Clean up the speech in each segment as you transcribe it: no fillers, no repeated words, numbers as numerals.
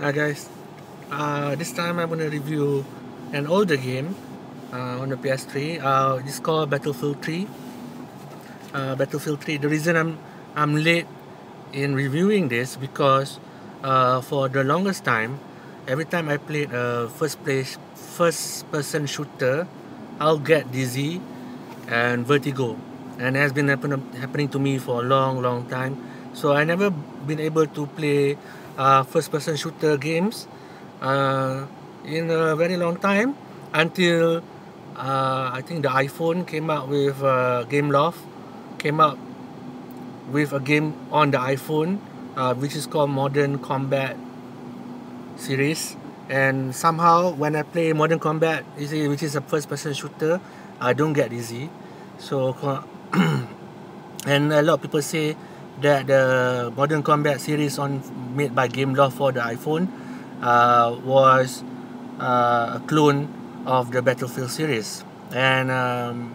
Hi guys, this time I'm gonna review an older game on the ps3. It's called Battlefield 3. Battlefield 3. The reason I'm late in reviewing this because for the longest time, every time I played a first person shooter, I'll get dizzy and vertigo, and it has been happening to me for a long time. So I never been able to play first person shooter games uh, in a very long time until I think the iPhone came out with Gameloft came out with a game on the iPhone which is called Modern Combat series. And somehow when I play Modern Combat, which is a first person shooter, I don't get dizzy. So and a lot of people say that the Modern Combat series made by Gameloft for the iPhone was a clone of the Battlefield series. And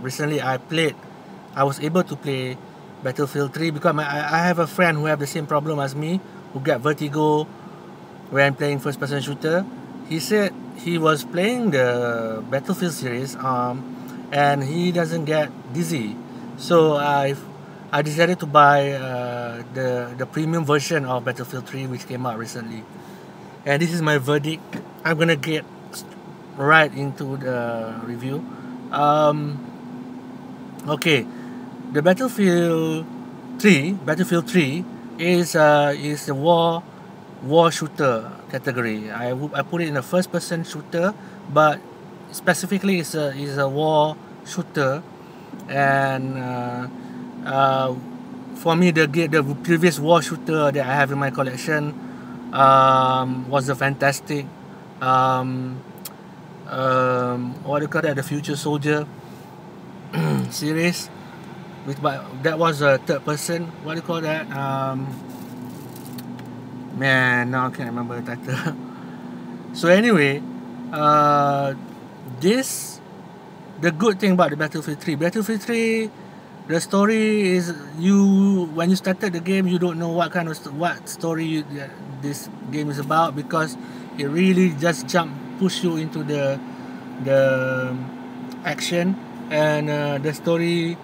recently I was able to play Battlefield 3 because I have a friend who have the same problem as me, who get vertigo when playing first person shooter. He said he was playing the Battlefield series and he doesn't get dizzy. So I decided to buy the premium version of Battlefield 3, which came out recently. And this is my verdict. I'm gonna get right into the review. Okay, the Battlefield 3 is a war shooter category. I put it in a first person shooter, but specifically is a war shooter. And for me, the previous war shooter that I have in my collection was a fantastic what do you call that, the Future Soldier series, but that was a third person, what do you call that, man, now I can't remember the title. So anyway, the good thing about the Battlefield 3, the story is, when you started the game, you don't know what story this game is about, because it really just push you into the action. And the story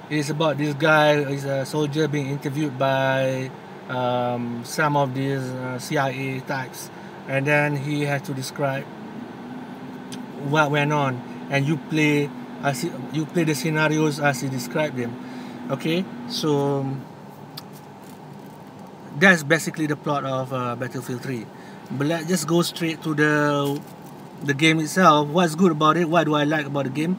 is about this guy is a soldier being interviewed by some of these CIA types, and then he has to describe what went on, and you play the scenarios as he described them. Okay, so that's basically the plot of Battlefield 3. But let's just go straight to the game itself. What's good about it? What do I like about the game?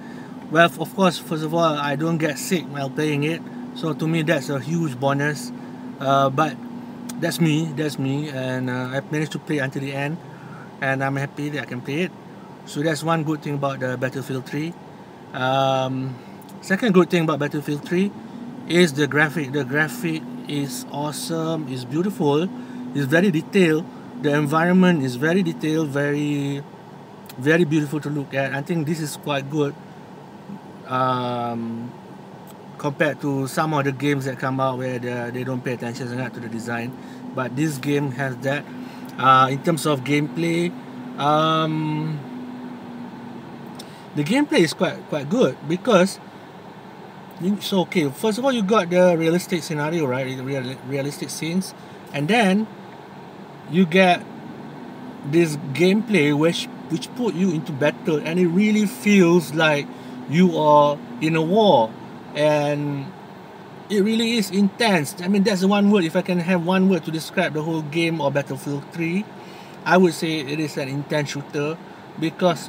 Well, of course, first of all, I don't get sick while playing it, so to me that's a huge bonus. But that's me, and I managed to play until the end, and I'm happy that I can play it. So that's one good thing about the Battlefield 3. Second good thing about Battlefield 3 is the graphic. The graphic is awesome, it's beautiful, it's very detailed. The environment is very detailed, very beautiful to look at. I think this is quite good compared to some other games that come out where they don't pay attention to the design. But this game has that. In terms of gameplay, the gameplay is quite good, because okay, first of all, you got the realistic scenario, right? Realistic scenes, and then you get this gameplay which put you into battle, and it really feels like you are in a war, and it really is intense. I mean, that's the one word. If I can have one word to describe the whole game of Battlefield 3, I would say it is an intense shooter, because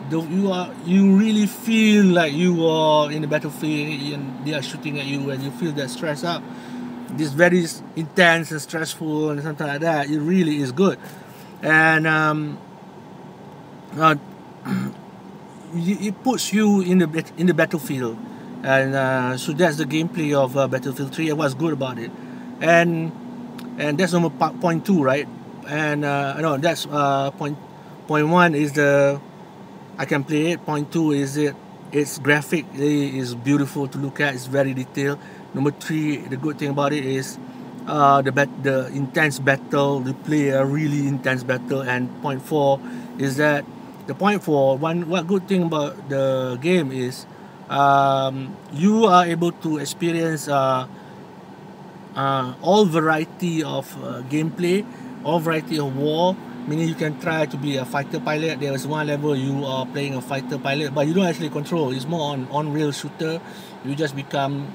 you really feel like you are in the battlefield and they are shooting at you, and you feel that stress up. This very intense and stressful and something like that. It really is good. And it puts you in the battlefield. And so that's the gameplay of Battlefield 3, and what's good about it. And that's number point 2, right? And no, that's point 1 is I can play it. Point 2 is its graphic is beautiful to look at. It's very detailed. Number 3, the good thing about it is the intense battle. They play a really intense battle. And point four is that the point four. What good thing about the game is you are able to experience all variety of gameplay, all variety of war. Meaning you can try to be a fighter pilot. There is one level you are playing a fighter pilot, but you don't actually control. It's more on real shooter. You just become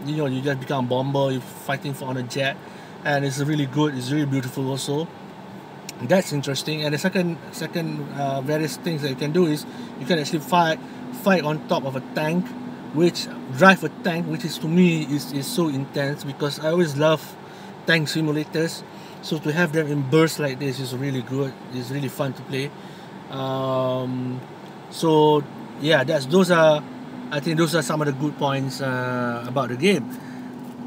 bomber. You're fighting on a jet, and it's really good. It's really beautiful also. That's interesting. And the second various things that you can do is you can actually fight on top of a tank, which drive a tank, which is to me is so intense, because I always love tank simulators. So to have them in bursts like this is really good. It's really fun to play. So yeah, I think those are some of the good points about the game.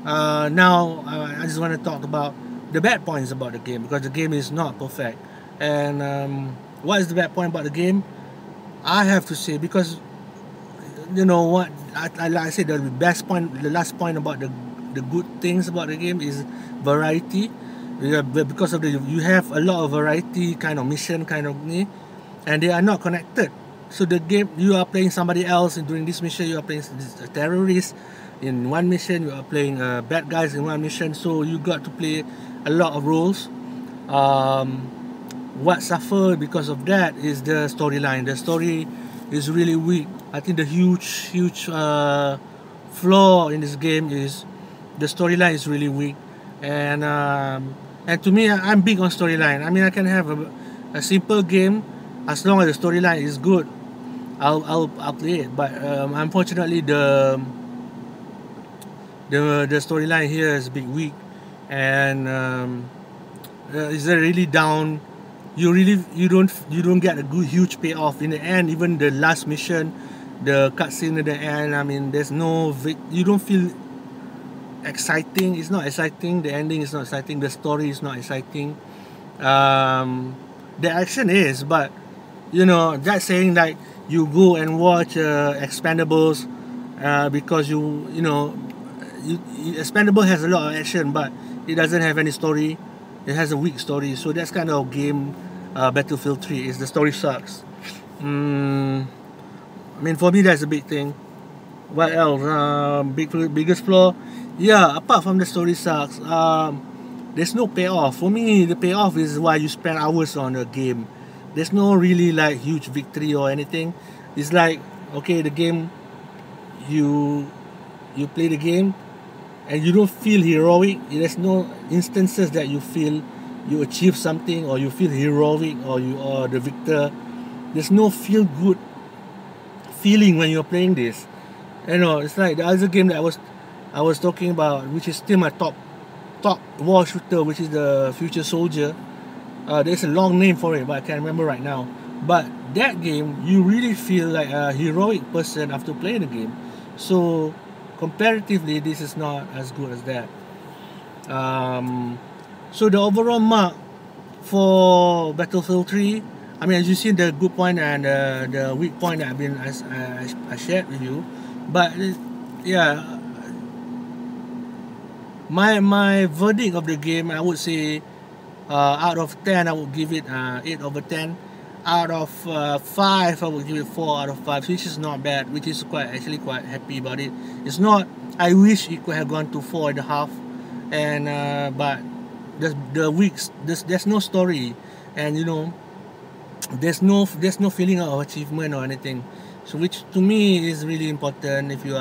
Now I just want to talk about the bad points about the game, because the game is not perfect. And what is the bad point about the game? I have to say, because you know what, like I said, the last point about the good things about the game is variety. Yeah, because of you have a lot of variety kind of mission kind of thing, and they are not connected. So the game, you are playing somebody else, and during this mission you are playing a terrorist in one mission, you are playing bad guys in one mission. So you got to play a lot of roles. What suffered because of that is the storyline. The story is really weak. I think the huge flaw in this game is the storyline is really weak. And to me, I'm big on storyline. I mean, I can have a simple game as long as the storyline is good. I'll play it. But unfortunately, the storyline here is a bit weak, and is really down. You don't get a good huge payoff in the end. Even the last mission, the cutscene at the end, I mean, there's no you don't feel exciting. It's not exciting. The ending is not exciting. The story is not exciting. The action is, but you know, that's saying like you go and watch Expendables because you know Expendable has a lot of action, but it doesn't have any story. It has a weak story. So that's kind of game Battlefield 3 is the story sucks. I mean, for me that's a big thing. What else? Biggest flaw? Yeah, apart from the story sucks, there's no payoff. For me, the payoff is why you spend hours on a game. There's no really like huge victory or anything. It's like, okay, the game, you play the game and you don't feel heroic. There's no instances that you feel you achieve something or you feel heroic or you are the victor. There's no feel good feeling when you're playing this. You know, it's like the other game that I was talking about, which is still my top war shooter, which is the Future Soldier. There's a long name for it, but I can't remember right now. But that game, you really feel like a heroic person after playing the game. So comparatively, this is not as good as that. So the overall mark for Battlefield 3, I mean, as you see, the good point and the weak point that I shared with you. But yeah, my verdict of the game, I would say out of 10 I would give it 8 over 10. Out of 5 I would give it 4 out of 5, which is not bad, which is actually quite happy about it. It's not, I wish it could have gone to 4.5, and but there's no story, and you know, there's no feeling of achievement or anything. So which to me is really important. If you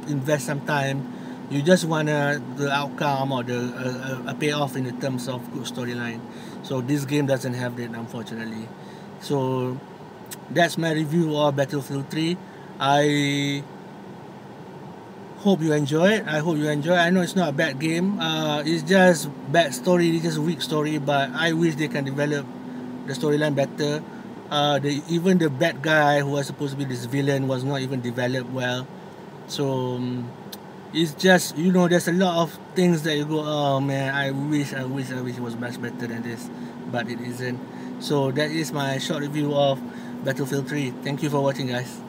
invest some time, you just want the outcome or a payoff in the terms of good storyline. So this game doesn't have that, unfortunately. So that's my review of Battlefield 3. I hope you enjoy it. I hope you enjoy it. I know it's not a bad game. It's just bad story. It's just a weak story. But I wish they can develop the storyline better. Even the bad guy who was supposed to be this villain was not even developed well. So it's just, you know, there's a lot of things that you go, oh man, I wish it was much better than this, but it isn't. So that is my short review of Battlefield 3. Thank you for watching, guys.